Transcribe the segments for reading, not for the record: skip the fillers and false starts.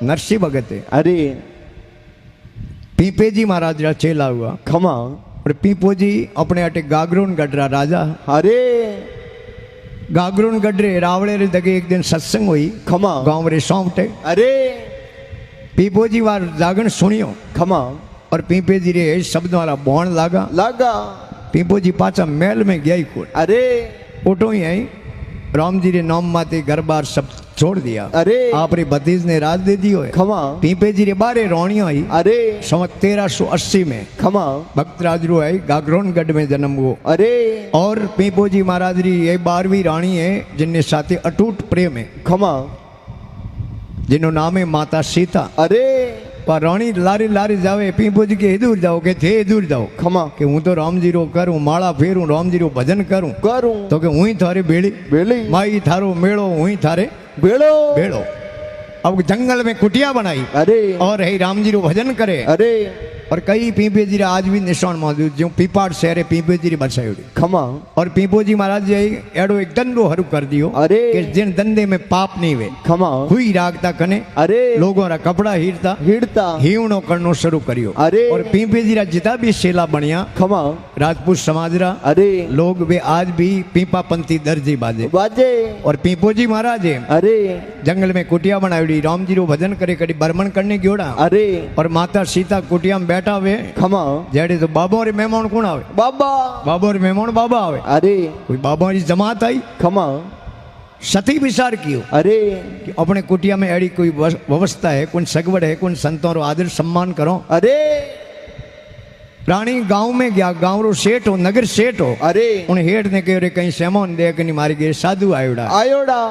नरसिंह भगत है। अरे पीपे जी महाराज रा चेला हुआ। खमा। और पीपो जी अपने अटे गागरोन गढ़ राजा। अरे गागरोन गढ़ रावड़े रे दगे एक दिन सत्संग हुई। खमा। गांव रे सौंपटे। अरे पीपो जी वार जागरण सुनियो। खमा। और पीपे जी रे शब्द वाला बोण लागा। लागा। पीपो जी पाचा महल में गया ही कोई। अरे ओटो ही आई राम जी रे नाम माते घर बार सब छोड़ दिया। अरे आप रे भतीज ने राज दे दियो है। खमा। पीपे जी रे बारे रोणिया आई। अरे संवत 1380 में खमा। भक्तराज रो आई गागरोनगढ़ में जन्म हुआ। अरे और पीपो जी महाराज री ये 12वीं रानी है जिनने साथे अटूट प्रेम है। खमा। जिनो नाम है माता सीता। अरे पर रानी लारी लारी जावे पीपो जी के दूर जाओ के थे दूर जाओ। खमा। कि हूँ तो राम जी रो करूँ माला फेरूं राम जी रो भजन करूं करूं तो के हूँ थारे बेड़ी बेली माई थारो मेड़ो हूँ थारे बेड़ो बेड़ो। अब जंगल में कुटिया बनाई। अरे और हे राम जी रो भजन करे। अरे और कई पीपे जी आज भी निशान मौजूद जो पीपाड़ शहर पीपे जी बसाई। खमा। और पीपो जी महाराज जी एड़ो एक दंडो हरू कर दियो। अरे कि जिन दंडे में पाप नहीं वे। खमा। हुई रागता कने। अरे लोगों रा कपड़ा हीरता हिड़ता हीवणो करनो शुरू करियो। अरे और पीपे जी रा जितना भी शेला बनिया खमा। राजपूत समाज रा अरे लोग वे आज भी पीपा पंथी दर्जी बाजे बाजे। और पीपो जी महाराज अरे जंगल में कुटिया बनाई राम जी रो भजन करे कड़ी बर्मन करने ग्योड़ा। अरे और माता सीता कुटिया में बैठा हुए। खमा। जेड़े तो बाबा रे मेहमान कौन आवे। बाबा बाबा रे मेहमान बाबा आवे। अरे कोई बाबा री जमात आई। खमा। सती विचार कियो। अरे कि अपने कुटिया में ऐडी कोई व्यवस्था है कौन सगवड़ है कौन संतों रो आदर सम्मान करो। अरे प्राणी गांव में गया गांव रो सेठ हो नगर सेठ हो। अरे उन हेठ ने कहो रे कहीं सेमोन दे कनी मारी गे साधु आयोड़ा आयोड़ा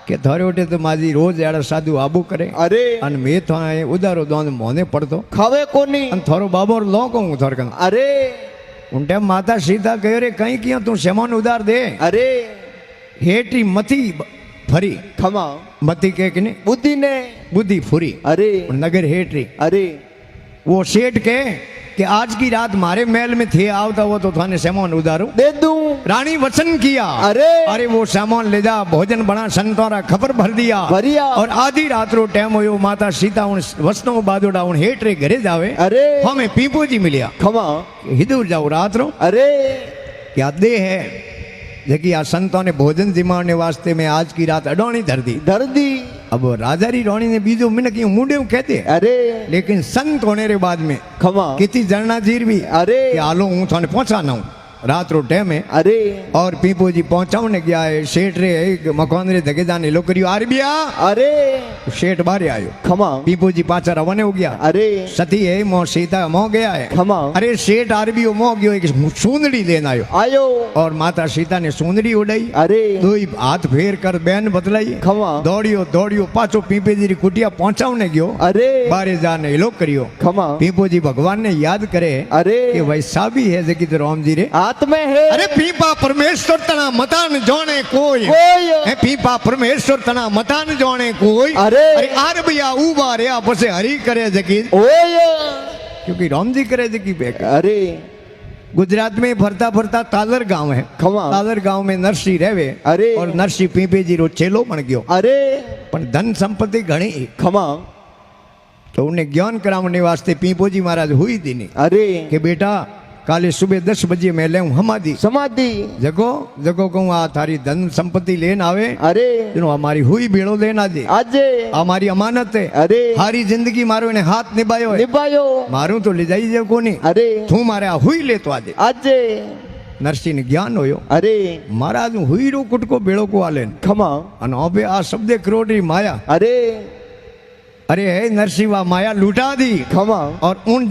के थारे ओटे तो माजी रोज एड़ा साधु आबू करे। अरे अन मैं तो आए उदारो दोन मोने पड़तो खावे कोनी अन थारो बाबो लो कहूं थार कन। अरे उन टाइम माता सीता कहो रे कहीं किया तू सेमोन उधार दे। अरे हेठी मती फरी। खमा। मती के किने बुद्धि ने बुद्धि फुरी। अरे नगर हेठी अरे वो सेठ के कि आज की रात मारे महल में थे आवता वो तो थाने सामान उधारू दे दूं। रानी वचन किया। अरे अरे वो सामान ले जा भोजन बना संतोरा खबर भर दिया। भरिया। और आधी रात रो टाइम हो माता सीता उन वसनों बादोड़ा उन हेठ रे घरे जावे। अरे हमें पीपो जी मिलिया। खमा। हिदूर जाओ रात रो। अरे क्या दे है जबकि आ संतों ने भोजन जिमाने वास्ते में आज की रात अडोनी धर दी। धर दी। अब राजा री रोणी ने बीजो मिनक यूं मुंडे कहते। अरे लेकिन संत होने रे बाद में खमा। कितनी जरना जीर भी। अरे कि आलो हूँ थाने पहुंचाना हूँ रात रो टाइम है। अरे और पीपो जी पहुंचाने गया है सेठ रे मकान रे धगे जाने लो करियो आर बिया। अरे सेठ बारे आयो। खमा। पीपो जी पाचा रवाने हो गया। अरे सती है मो सीता मो गया है। खमा। अरे सेठ आर बियो मो गयो एक सुंदड़ी लेन आयो। आयो। और माता सीता ने सुंदड़ी उड़ाई। अरे दो हाथ फेर कर बैन बदलाई। खमा। दौड़ियो दौड़ियो पाछो पीपे जी री कुटिया पहुंचाने गयो। अरे बारे जाने लो करियो। खमा। पीपो जी भगवान ने याद करे। अरे कि वैसा भी है जकी तो राम जी रे हाथ में है। अरे पीपा परमेश्वर तना मतान जाने कोई। है पीपा परमेश्वर तना मतान जाने कोई। अरे आर भैया उबा रे आपसे हरी करे जकी ओए क्योंकि राम जी करे जकी पे। अरे गुजरात में फरता फरता तालर गांव है। खमा। तालर गांव में नरसी रहवे। अरे और नरसी पीपे जी रो चेलो बन गयो। अरे पण धन संपत्ति घणी। खमा। तो उन्हें ज्ञान करावने वास्ते पीपो जी महाराज हुई दीनी। अरे कि बेटा काले सुबह 10 बजे मैं ले हमारी समाधि जगो जगो कहूँ आ थारी धन संपत्ति लेन आवे। अरे हमारी हुई बेड़ो लेन आजे आजे हमारी अमानत है। अरे हारी जिंदगी मारो ने हाथ निभायो है। निभायो मारू तो ले जाई जे कोनी। अरे तू मारे हुई ले तो आजे आजे नरसिंह ने ज्ञान होयो। अरे महाराज हुई रो कुटको बेड़ो को आलेन खमा। अन अबे आ शब्दे करोड़ी माया। अरे अरे है नरसिंह वा माया लुटा दी। खमा। और उन